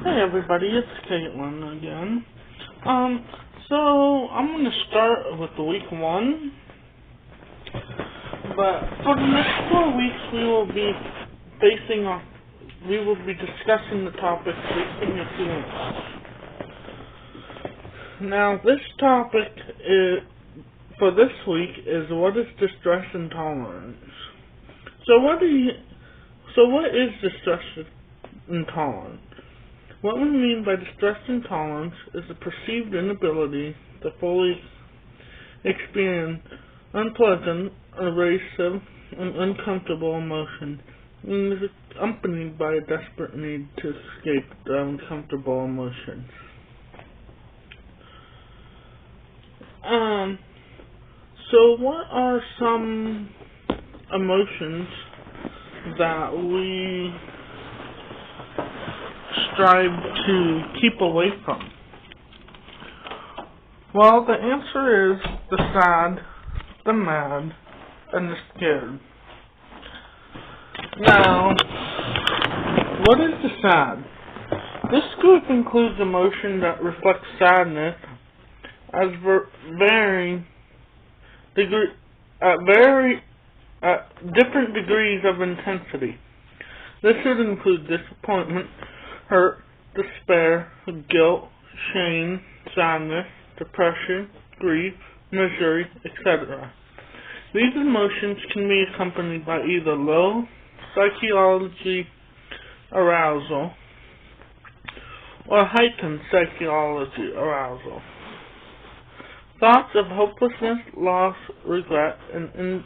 Hey everybody, it's KateLynn again. So I'm going to start with week 1, but for the next 4 weeks we will be discussing the topic facing your feelings. Now this topic for this week is what is distress intolerance. So what is distress intolerance? What we mean by distress intolerance is the perceived inability to fully experience unpleasant, abrasive, and uncomfortable emotion, and is accompanied by a desperate need to escape the uncomfortable emotions. So what are some emotions that we strive to keep away from? Well, the answer is the sad, the mad, and the scared. Now, what is the sad? This group includes emotion that reflects sadness as at different degrees of intensity. This would include disappointment, hurt, despair, guilt, shame, sadness, depression, grief, misery, etc. These emotions can be accompanied by either low psychology arousal or heightened psychology arousal. Thoughts of hopelessness, loss, regret, and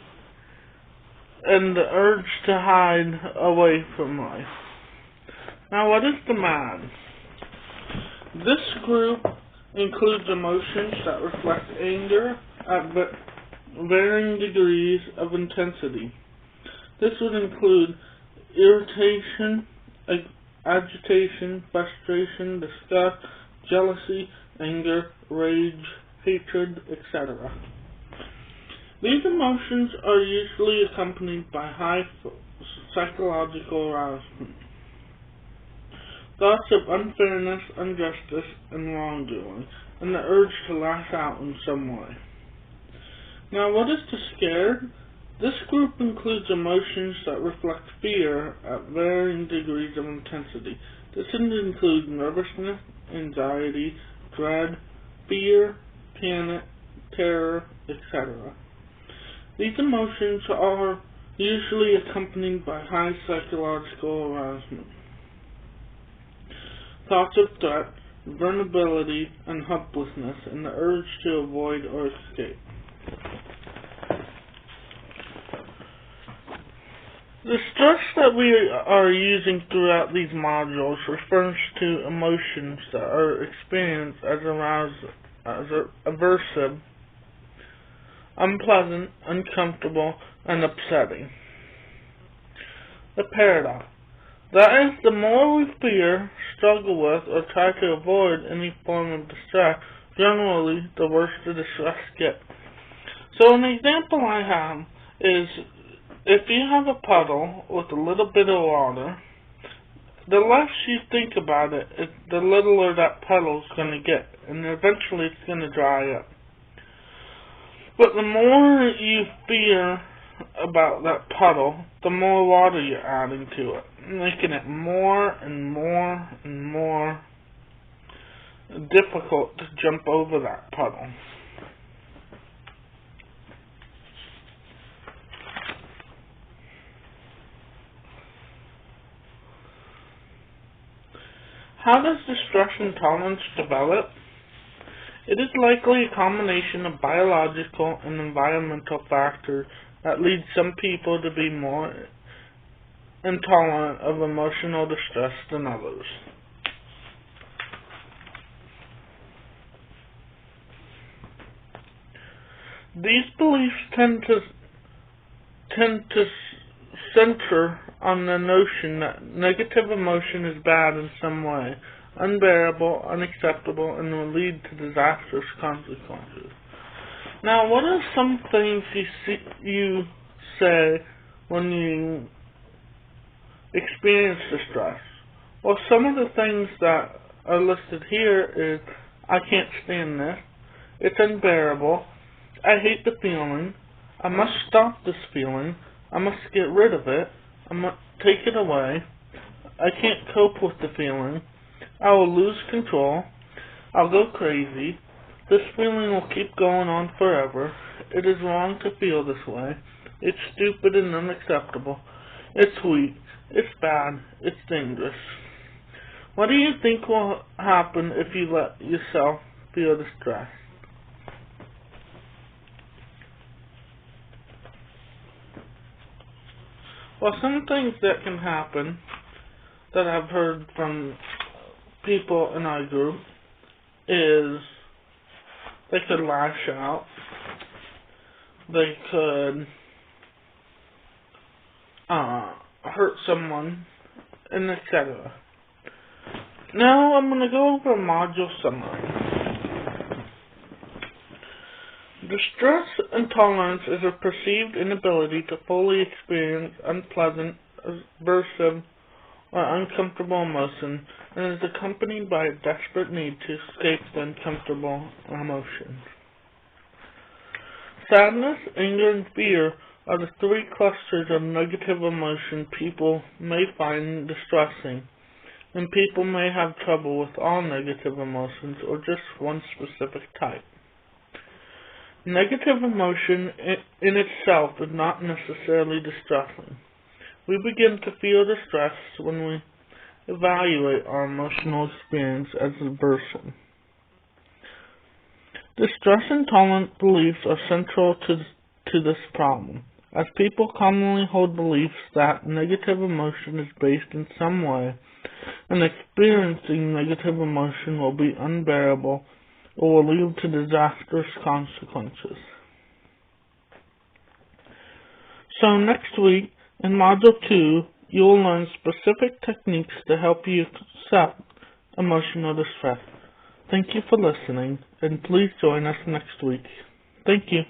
the urge to hide away from life. Now, what is the mad? This group includes emotions that reflect anger at varying degrees of intensity. This would include irritation, agitation, frustration, disgust, jealousy, anger, rage, hatred, etc. These emotions are usually accompanied by high psychological arousal. Thoughts of unfairness, injustice, and wrongdoing, and the urge to lash out in some way. Now, what is the scared? This group includes emotions that reflect fear at varying degrees of intensity. This would include nervousness, anxiety, dread, fear, panic, terror, etc. These emotions are usually accompanied by high psychological arousal. Thoughts of threat, vulnerability, and helplessness, and the urge to avoid or escape. The stress that we are using throughout these modules refers to emotions that are experienced as aversive, unpleasant, uncomfortable, and upsetting. The paradox. That is, the more we fear, struggle with, or try to avoid any form of distress, generally, the worse the distress gets. So an example I have is, if you have a puddle with a little bit of water, the less you think about it, the littler that puddle is going to get, and eventually it's going to dry up. But the more you fear about that puddle, the more water you're adding to it, making it more and more and more difficult to jump over that puddle. How does distress intolerance develop? It is likely a combination of biological and environmental factors that lead some people to be more intolerant of emotional distress than others. These beliefs tend to center on the notion that negative emotion is bad in some way, unbearable, unacceptable, and will lead to disastrous consequences. Now, what are some things you say when you experience distress? Well, some of the things that are listed here is, I can't stand this. It's unbearable. I hate the feeling. I must stop this feeling. I must get rid of it. I must take it away. I can't cope with the feeling. I will lose control. I'll go crazy. This feeling will keep going on forever. It is wrong to feel this way. It's stupid and unacceptable. It's weak. It's bad. It's dangerous. What do you think will happen if you let yourself feel the stress? Well, some things that can happen that I've heard from people in our group is they could lash out, they could hurt someone, and etc. Now I'm going to go over a module summary. Distress intolerance is a perceived inability to fully experience unpleasant, aversive, or uncomfortable emotion, and is accompanied by a desperate need to escape the uncomfortable emotions. Sadness, anger, and fear are the three clusters of negative emotion people may find distressing, and people may have trouble with all negative emotions or just one specific type. Negative emotion in itself is not necessarily distressing. We begin to feel distress when we evaluate our emotional experience as a person. Distress intolerant beliefs are central to this problem, as people commonly hold beliefs that negative emotion is based in some way, and experiencing negative emotion will be unbearable or will lead to disastrous consequences. So next week, in Module 2, you will learn specific techniques to help you accept emotional distress. Thank you for listening, and please join us next week. Thank you.